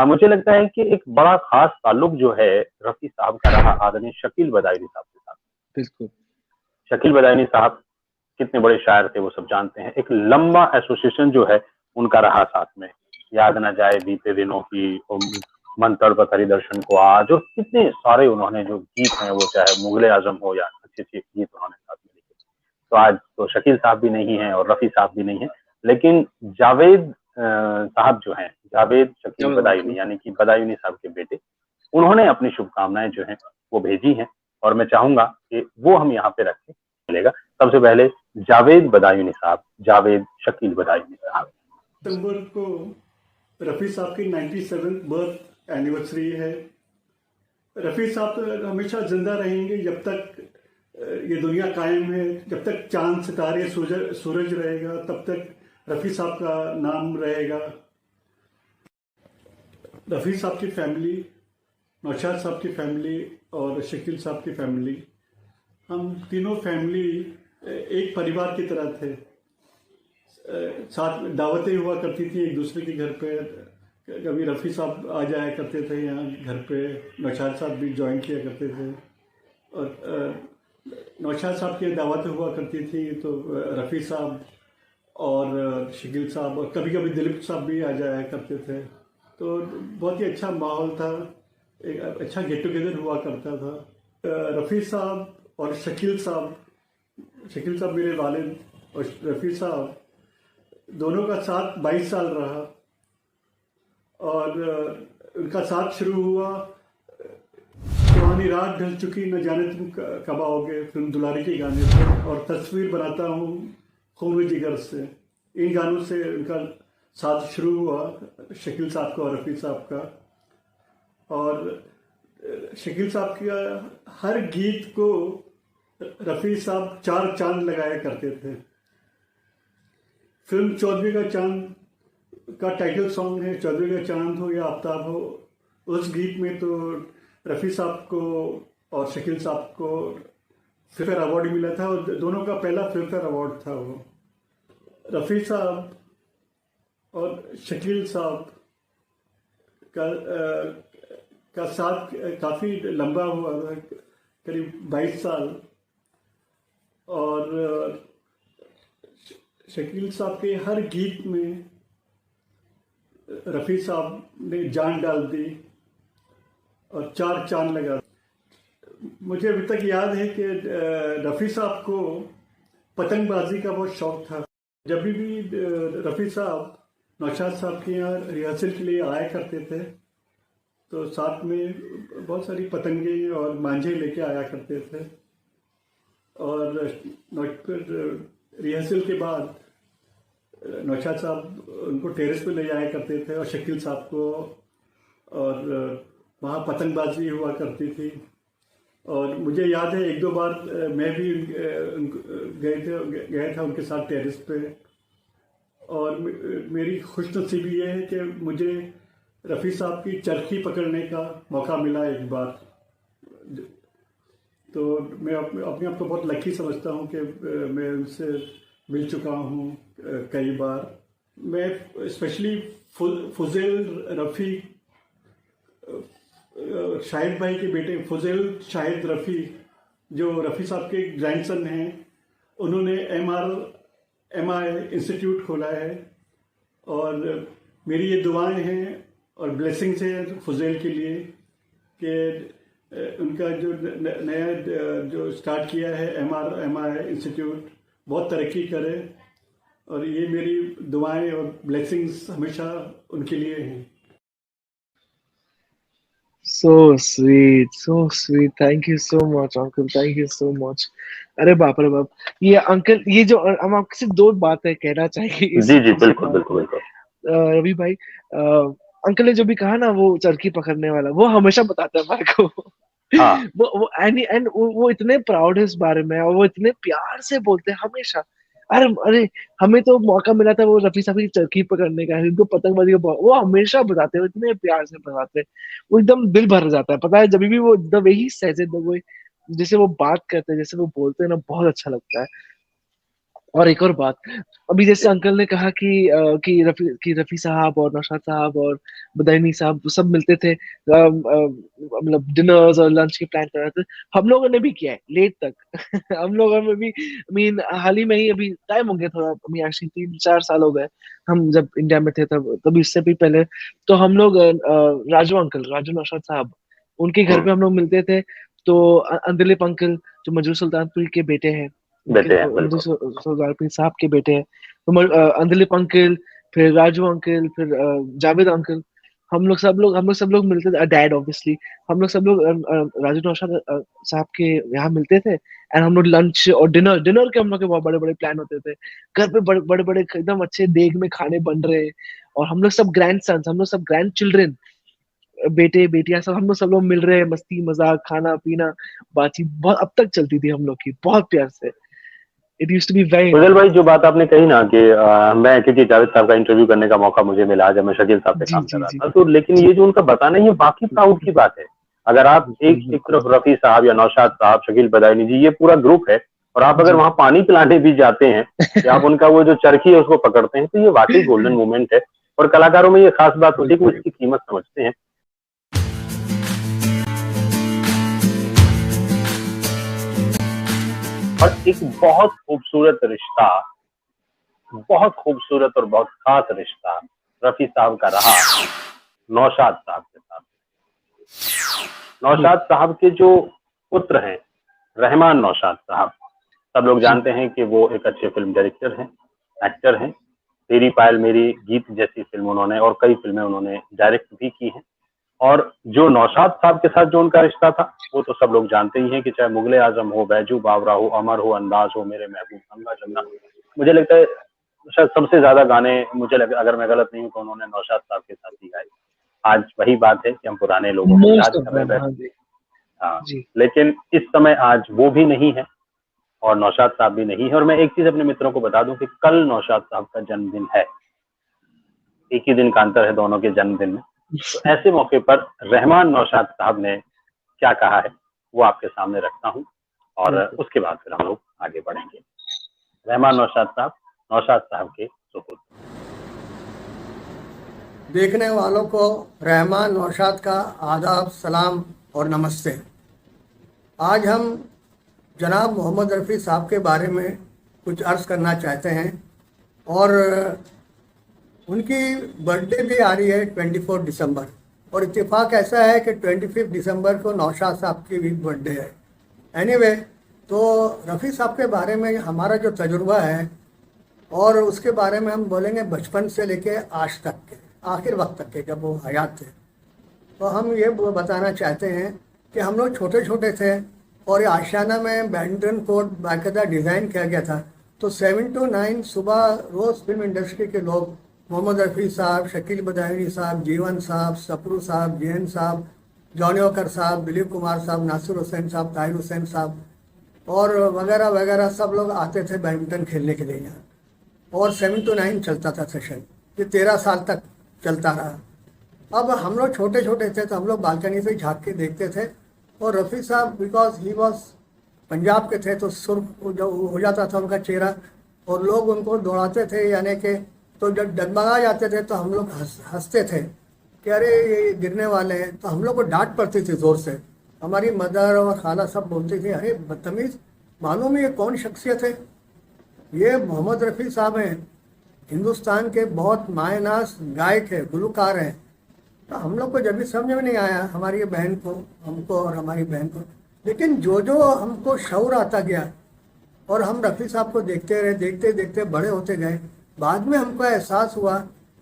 मुझे लगता है कि एक बड़ा खास ताल्लुक जो है रफ़ी साहब का रहा आदरणीय शकील बदायूनी साहब के साथ। बिल्कुल। शकील बदायूनी साहब कितने बड़े शायर थे वो सब जानते हैं। एक लंबा एसोसिएशन जो है उनका रहा साथ में। याद ना जाए बीते दिनों की मन तड़पत हरि दर्शन को आज, और कितने सारे उन्होंने जो गीत हैं वो चाहे मुगले आजम हो या अच्छे-अच्छे गीत उन्होंने साथ में लिखे। तो आज तो शकील साहब भी नहीं है और रफ़ी साहब भी नहीं है, लेकिन जावेद साहब जो हैं, जावेद शकील बदायूनी यानी कि बदायूनी साहब के बेटे, उन्होंने अपनी शुभकामनाएं जो हैं वो भेजी हैं और मैं चाहूंगा कि वो हम यहाँ पे रखें। मिलेगा सबसे पहले जावेद बदायूनी साहब, जावेद शकील बदायूनी साहब। सितंबर को रफ़ी साहब की 97th बर्थ एनिवर्सरी है। रफ़ी साहब तो हमेशा जिंदा रहेंगे जब तक ये दुनिया कायम है, जब तक चांद सितारे सूरज रहेगा तब तक रफ़ी साहब का नाम रहेगा। रफ़ी साहब की फैमिली, नौशाद साहब की फैमिली और शकील साहब की फैमिली, हम तीनों फैमिली एक परिवार की तरह थे। साथ दावतें हुआ करती थी एक दूसरे के घर पे। कभी रफ़ी साहब आ जाया करते थे यहाँ घर पे, नौशाद साहब भी ज्वाइन किया करते थे। और नौशाद साहब की दावतें हुआ करती थी तो रफ़ी साहब और शकील साहब और कभी कभी दिलीप साहब भी आ जाया करते थे। तो बहुत ही अच्छा माहौल था, एक अच्छा गेट टुगेदर हुआ करता था। रफ़ी साहब और शकील साहब मेरे वालिद और रफ़ी साहब दोनों का साथ 22 साल रहा और उनका साथ शुरू हुआ सुहानी रात ढल चुकी न जाने तुम कब आओगे फिल्म दुलारी के गाने से, और तस्वीर बनाता हूँ खून जिगर से। इन गानों से उनका साथ शुरू हुआ शकील साहब का और रफ़ी साहब का। और शकील साहब का हर गीत को रफ़ी साहब 4 चांद लगाया करते थे। फिल्म 14वीं का चांद का टाइटल सॉन्ग है, 14वीं का चांद हो या आफ्ताब हो। उस गीत में तो रफ़ी साहब को और शकील साहब को फिल्मफेयर अवार्ड मिला था और दोनों का पहला फिल्मफेयर अवार्ड था वो। रफ़ी साहब और शकील साहब का साथ काफ़ी लंबा हुआ था, करीब 22 साल। और शकील साहब के हर गीत में रफ़ी साहब ने जान डाल दी और 4 चांद लगा। मुझे अभी तक याद है कि रफ़ी साहब को पतंगबाजी का बहुत शौक था। जब भी रफ़ी साहब नौशाद साहब के यहाँ रिहर्सल के लिए आया करते थे तो साथ में बहुत सारी पतंगे और मांझे लेके आया करते थे। और रिहर्सल के बाद नौशाद साहब उनको टेरेस पे ले जाया करते थे और शकील साहब को, और वहाँ पतंगबाजी हुआ करती थी। और मुझे याद है 1-2 बार मैं भी गया था उनके साथ टेरेस पे। और मेरी खुशनसीबी ये है कि मुझे रफ़ी साहब की चरखी पकड़ने का मौका मिला एक बार। तो मैं अपने आप को बहुत लकी समझता हूँ कि मैं उनसे मिल चुका हूँ कई बार। मैं स्पेशली फुज़ैल रफ़ी, शाहिद भाई के बेटे फुज़ैल शाहिद रफ़ी जो रफ़ी साहब के ग्रैंडसन हैं, उन्होंने MI इंस्टीट्यूट खोला है। और मेरी ये दुआएं हैं और ब्लेसिंग्स हैं फुज़ैल के लिए कि उनका जो नया जो स्टार्ट किया है MI इंस्टीट्यूट बहुत तरक्की करे। और ये मेरी दुआएं और ब्लेसिंग्स हमेशा उनके लिए हैं। So sweet. Thank you so much, uncle. Thank you so much. अरे बाप रे बाप, ये अंकल, ये जो हम आपसे सिर्फ 2 बातें कहना चाहेंगे इस जी बिल्कुल। रवि भाई, अंकल ने जो भी कहा ना वो चरखी पकड़ने वाला, वो हमेशा बताते हैं हमारे को। हाँ। वो एंड वो इतने प्राउड है इस बारे में और वो इतने प्यार से बोलते हैं हमेशा। अरे हमें तो मौका मिला था वो रफ़ी साहब की चरखी पकड़ने का, इनको पतंगबाजी का वो हमेशा बताते हैं, इतने प्यार से बताते हैं, वो एकदम दिल भर जाता है। पता है जब भी वो the way he says it, the way जैसे वो बात करते हैं, जैसे वो बोलते हैं ना, बहुत अच्छा लगता है। और एक और बात, अभी जैसे अंकल ने कहा कि रफी साहब और नौशाद साहब और बदायूनी साहब वो सब मिलते थे, मतलब डिनर्स और लंच के प्लान कर रहे थे। हम लोगों ने भी किया है लेट तक। हम लोगों में भी, मीन हाल ही में ही अभी टाइम हो गया थोड़ा, एक्चुअली 3-4 साल हो गए हम जब इंडिया में थे, तब इससे भी पहले तो हम लोग राजू नौशाद साहब, उनके घर हम्म, पे हम लोग मिलते थे। तो अंदलीप अंकल जो मजरू सुल्तानपुरी के बेटे हैं, बेटे हैं उनके बिल्कुल। सरदार साहब के बेटे हैं, तो अंदलीप अंकल, फिर राजू अंकल, फिर जावेद अंकल, हम लोग सब लोग मिलते थे, डैड ऑब्वियसली। हम लोग सब लोग राजू नौशाद साहब के यहाँ मिलते थे, एंड हम लोग लंच और डिनर डिनर के हम लोग के बहुत बड़े बड़े प्लान होते थे। घर पे बड़े बड़े बड़े एकदम अच्छे देग में खाने बन रहे, और हम लोग सब ग्रैंड सन्स, हम लोग सब ग्रैंड चिल्ड्रन, बेटे बेटियां सब, हम लोग सब लोग मिल रहे हैं, मस्ती मजाक खाना पीना बातचीत बहुत अब तक चलती थी हम लोग की, बहुत प्यार से। It used to be very Fazal भाई, नाइस। जो बात आपने कही ना कि मैं, क्योंकि जावेद साहब का इंटरव्यू करने का मौका मुझे मिला जब मैं शकील साहब पे जी काम कर जी रहा जी था, तो लेकिन जी ये जो उनका बताना है ये वाकई प्राउड की बात है। अगर आप बिल्कुल एक बिल्कुल। तरफ रफी साहब या नौशाद साहब, शकील बदायूनी जी, ये पूरा ग्रुप है, और आप अगर जी। वहां पानी पिलाने भी जाते हैं या आप उनका वो जो चरखी है उसको पकड़ते हैं, तो ये वाकई गोल्डन मोमेंट है। और कलाकारों में ये खास बात होती है कि वो बिल्कुल। इसकी कीमत समझते हैं। और एक बहुत खूबसूरत रिश्ता, बहुत खूबसूरत और बहुत खास रिश्ता रफी साहब का रहा नौशाद साहब के साथ। जी नौशाद साहब के जो पुत्र हैं, रहमान नौशाद साहब, सब लोग जी जानते हैं कि वो एक अच्छे फिल्म डायरेक्टर हैं, एक्टर हैं। तेरी पायल मेरी गीत जैसी फिल्म उन्होंने, और कई फिल्में उन्होंने डायरेक्ट भी की हैं। और जो नौशाद साहब के साथ जो उनका रिश्ता था, वो तो सब लोग जानते ही हैं कि चाहे मुगले आजम हो, बैजू बावरा हो, अमर हो, अंदाज हो, मेरे महबूब, गंगा जमुना, मुझे लगता है शायद सबसे ज्यादा गाने, मुझे लगा, अगर मैं गलत नहीं हूँ तो उन्होंने नौशाद साहब के साथ ही गाए। आज वही बात है कि हम पुराने लोगों को मोस्ट याद ऑफ कर रहे देम, बैठे। हाँ जी। हाँ, जी लेकिन इस समय आज वो भी नहीं है और नौशाद साहब भी नहीं है। और मैं एक चीज अपने मित्रों को बता दूं कि कल नौशाद साहब का जन्मदिन है, एक ही दिन का अंतर है दोनों के जन्मदिन में। तो ऐसे मौके पर रहमान नौशाद साहब ने क्या कहा है वो आपके सामने रखता हूँ, और बिल्कुल। उसके बाद फिर हम लोग आगे बढ़ेंगे। रहमान नौशाद साहब के सुपुत्र। देखने वालों को रहमान नौशाद का आदाब, सलाम और नमस्ते। आज हम जनाब मोहम्मद रफ़ी साहब के बारे में कुछ अर्ज़ करना चाहते हैं, और उनकी बर्थडे भी आ रही है 24 दिसंबर, और इत्तेफाक ऐसा है कि 25 दिसंबर को नौशाद साहब की भी बर्थडे है। एनीवे, तो रफ़ी साहब के बारे में हमारा जो तजुर्बा है और उसके बारे में हम बोलेंगे बचपन से लेके आज तक के आखिर वक्त तक के, जब वो हयात थे। तो हम ये बताना चाहते हैं कि हम लोग छोटे छोटे थे और ये आशियाना में बैडमिंटन कोर्ट बाकायदा डिज़ाइन किया गया था। तो 7 to 9 सुबह रोज़ फिल्म इंडस्ट्री के लोग, मोहम्मद रफ़ी साहब, शकील बदायूनी साहब, जीवन साहब, सपरू साहब, जैन साहब, जॉनी वॉकर साहब, दिलीप कुमार साहब, नासिर हुसैन साहब, ताहिर हुसैन साहब और वगैरह वगैरह सब लोग आते थे बैडमिंटन खेलने के लिए यहाँ। और 7 to 9 चलता था सेशन। ये 13 साल तक चलता रहा। अब हम लोग छोटे छोटे थे तो हम लोग बालकनी से झाँक के देखते थे, और रफ़ी साहब बिकॉज ही वॉज पंजाब के थे तो सुर्ख जो हो जाता था उनका चेहरा, और लोग उनको दौड़ाते थे, यानी कि तो जब डगमगा जाते थे तो हम लोग हंसते थे कि अरे ये गिरने वाले हैं। तो हम लोग को डांट पड़ती थी ज़ोर से। हमारी मदर और खाला सब बोलती थी, अरे बदतमीज़, मालूम है ये कौन शख्सियत है? ये मोहम्मद रफ़ी साहब हैं, हिंदुस्तान के बहुत मायनास गायक है, गुलकार हैं। तो हम लोग को जब भी समझ में नहीं आया, हमारी बहन को, हमको और हमारी बहन को। लेकिन जो जो हमको शऊर आता गया और हम रफ़ी साहब को देखते रहे, देखते देखते बड़े होते गए, बाद में हमको एहसास हुआ,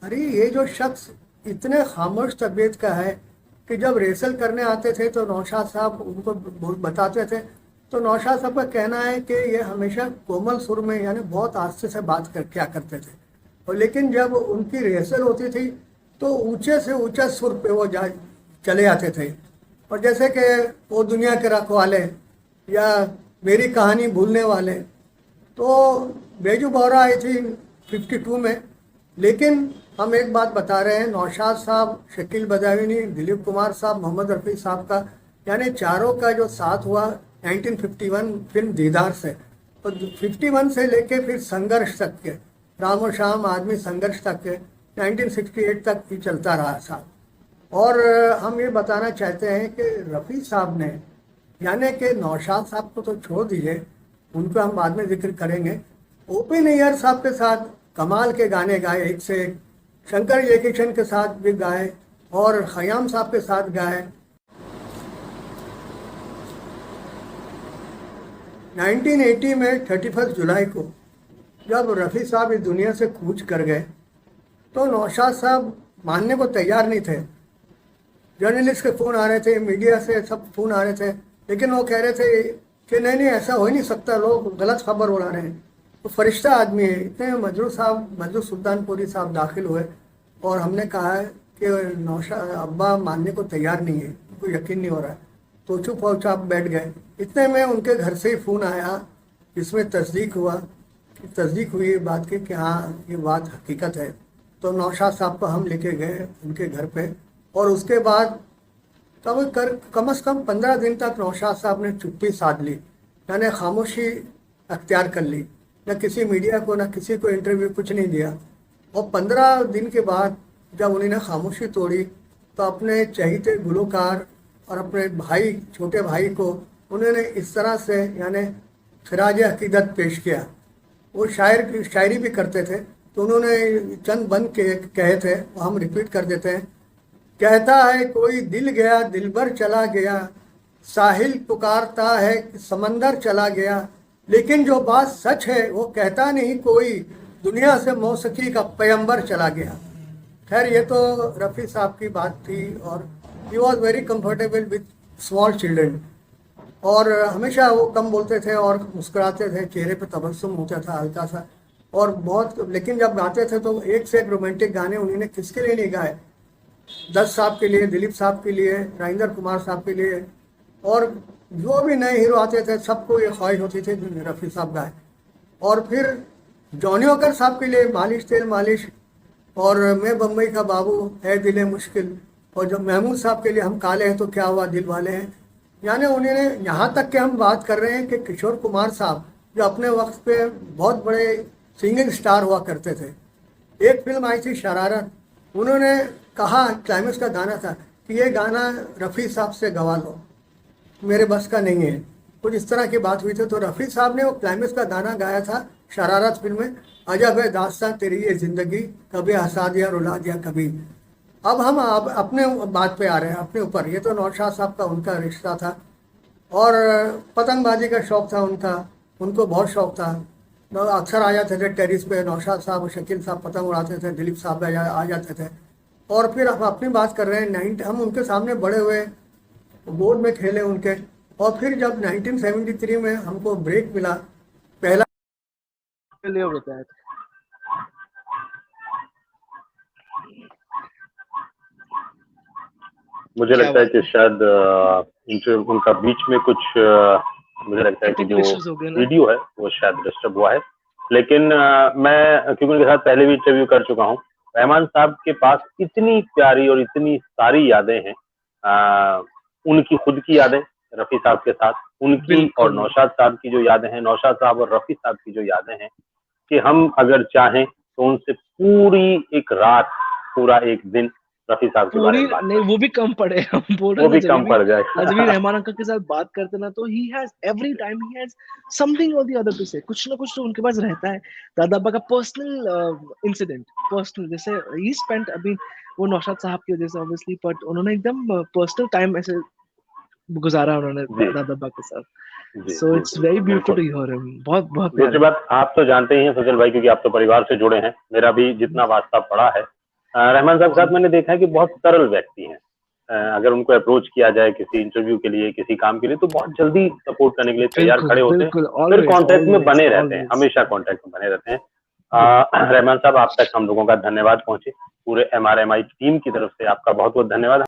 अरे ये जो शख्स इतने खामोश तबीयत का है कि जब रेसल करने आते थे तो नौशाद साहब उनको बताते थे, तो नौशाद साहब का कहना है कि ये हमेशा कोमल सुर में, यानी बहुत आस्ते से बात क्या करते थे। और लेकिन जब उनकी रिहर्सल होती थी तो ऊंचे से ऊंचा सुर पे वो चले आते थे। और जैसे कि वो दुनिया के रखवाले या मेरी कहानी भूलने वाले, तो बेजू बावरा आई थी 52 में। लेकिन हम एक बात बता रहे हैं, नौशाद साहब, शकील बदायूनी, दिलीप कुमार साहब, मोहम्मद रफ़ी साहब का, यानी चारों का जो साथ हुआ 1951 फिल्म दीदार से, तो 51 से लेके फिर संघर्ष तक के, राम और शाम आदमी संघर्ष तक के 1968 तक ही चलता रहा साहब। और हम ये बताना चाहते हैं कि रफ़ी साहब ने, यानी कि नौशाद साहब को तो छोड़ दीजिए, उनको हम बाद में जिक्र करेंगे, ओपी नैयर साहब के साथ कमाल के गाने गाए, एक से एक, शंकर जयकिशन के साथ भी गाए और खयाम साहब के साथ गाए। 1980 में 31 जुलाई को जब रफ़ी साहब इस दुनिया से कूच कर गए तो नौशाद साहब मानने को तैयार नहीं थे। जर्नलिस्ट के फ़ोन आ रहे थे, मीडिया से सब फ़ोन आ रहे थे, लेकिन वो कह रहे थे कि नहीं ऐसा हो ही नहीं सकता, लोग गलत खबर उड़ा रहे हैं। तो फरिश्ता आदमी है। इतने मजरू सुल्तानपुरी साहब दाखिल हुए और हमने कहा है कि नौशाद अब्बा मानने को तैयार नहीं है, उनको यकीन नहीं हो रहा है, तो चुप हो चाप बैठ गए। इतने में उनके घर से ही फ़ोन आया जिसमें तस्दीक हुई बात की कि हाँ ये बात हकीकत है। तो नौशाद साहब को हम लेके गए उनके घर पे और उसके बाद कम से कम 15 दिन तक नौशाद साहब ने चुप्पी साध ली, यानी खामोशी अख्तियार कर ली, न किसी मीडिया को न किसी को इंटरव्यू कुछ नहीं दिया। और 15 दिन के बाद जब उन्होंने खामोशी तोड़ी तो अपने चहीते गुलकार और अपने भाई, छोटे भाई को उन्होंने इस तरह से यानी खराज अकीदत पेश किया। वो शायरी भी करते थे, तो उन्होंने चंद बंद कहे थे, वो हम रिपीट कर देते हैं। कहता है कोई दिल गया दिलबर चला गया, साहिल पुकारता है समंदर चला गया, लेकिन जो बात सच है वो कहता नहीं कोई, दुनिया से मौसीकी का पैगंबर चला गया। खैर ये तो रफ़ी साहब की बात थी और he was very comfortable with small children और हमेशा वो कम बोलते थे और मुस्कुराते थे, चेहरे पे तबस्सुम होता था हल्का सा और बहुत। लेकिन जब गाते थे तो एक से एक रोमांटिक गाने उन्होंने किसके लिए नहीं गाए, दत्त साहब के लिए, दिलीप साहब के लिए, राजेंद्र कुमार साहब के लिए और जो भी नए हीरो आते थे सबको ये ख्वाहिश होती थी रफ़ी साहब गाए। और फिर जॉनी वॉकर साहब के लिए मालिश तेल मालिश और मैं बम्बई का बाबू है दिले मुश्किल, और जो महमूद साहब के लिए हम काले हैं तो क्या हुआ दिल वाले हैं। यानी उन्होंने, यहाँ तक कि हम बात कर रहे हैं कि किशोर कुमार साहब जो अपने वक्त पे बहुत बड़े सिंगिंग स्टार हुआ करते थे, एक फिल्म आई थी शरारत, उन्होंने कहा, क्लाइमेक्स का गाना था कि ये गाना रफ़ी साहब से गवा लो, मेरे बस का नहीं है, कुछ इस तरह की बात हुई थी। तो रफ़ी साहब ने वो क्लाइमेक्स का गाना गाया था शरारत फिल्म में, अजब है दास्तां तेरी ये ज़िंदगी, कभी हंसा दिया रुला दिया कभी। अब हम अपने बात पे आ रहे हैं, अपने ऊपर। ये तो नौशाद साहब का उनका रिश्ता था और पतंगबाजी का शौक़ था उनको बहुत शौक़ था। अक्सर आ जाते थे टेरिस पे, नौशाद साहब और शकील साहब पतंग उड़ाते थे, दिलीप साहब आ जाते थे। और फिर हम अपनी बात कर रहे हैं, हम उनके सामने बड़े हुए, बोर्ड में खेले उनके, और फिर जब 1973 में हमको ब्रेक मिला, पहला होता है। मुझे लगता है कि शायद उनका बीच में कुछ मुझे लगता है कि जो वीडियो है वो शायद डिस्टर्ब हुआ है, लेकिन मैं क्योंकि उनके साथ पहले भी इंटरव्यू कर चुका हूँ। रहमान साहब के पास इतनी प्यारी और इतनी सारी यादें हैं, उनकी खुद की यादें रफ़ी साहब के साथ, उनकी और नौशाद साहब की जो यादें हैं, नौशाद साहब और रफ़ी साहब की जो यादें हैं, कि हम अगर चाहें तो उनसे पूरी एक रात, पूरा एक दिन रफ़ी साहब के बारे में बात नहीं, वो भी कम पड़े, हम बोल रहे वो भी कम पड़ जाए। आज भी रहमान अंकल के साथ बात करते ना तो he has every time he has something और द अदर टू से, कुछ ना कुछ तो उनके पास रहता है। दादा अब्बा का पर्सनल इंसिडेंट, पर्सनल, जैसे ही स्पेंट, अभी वो नौशाद साहब की वजह से ऑब्वियसली, बट उन्होंने एकदम पर्सनल टाइम ऐसे गुजारा उन्होंने दादा अब्बा के साथ। So it's very beautiful to hear him. बहुत बहुत दूसरी बात, आप तो जानते ही हैं फजल भाई, क्योंकि आप तो परिवार से जुड़े हैं, मेरा भी जितना वास्ता पड़ा है रहमान साहब के साथ, मैंने देखा है कि बहुत सरल व्यक्ति हैं। अगर उनको अप्रोच किया जाए किसी इंटरव्यू के लिए, किसी काम के लिए, तो बहुत जल्दी सपोर्ट करने के लिए तैयार खड़े होते हैं, फिर कांटेक्ट में बने रहते हैं, हमेशा कांटेक्ट में बने रहते हैं। रहमान साहब, आप तक हम लोगों का धन्यवाद पहुंचे, पूरे MRMI टीम की तरफ से आपका बहुत बहुत धन्यवाद।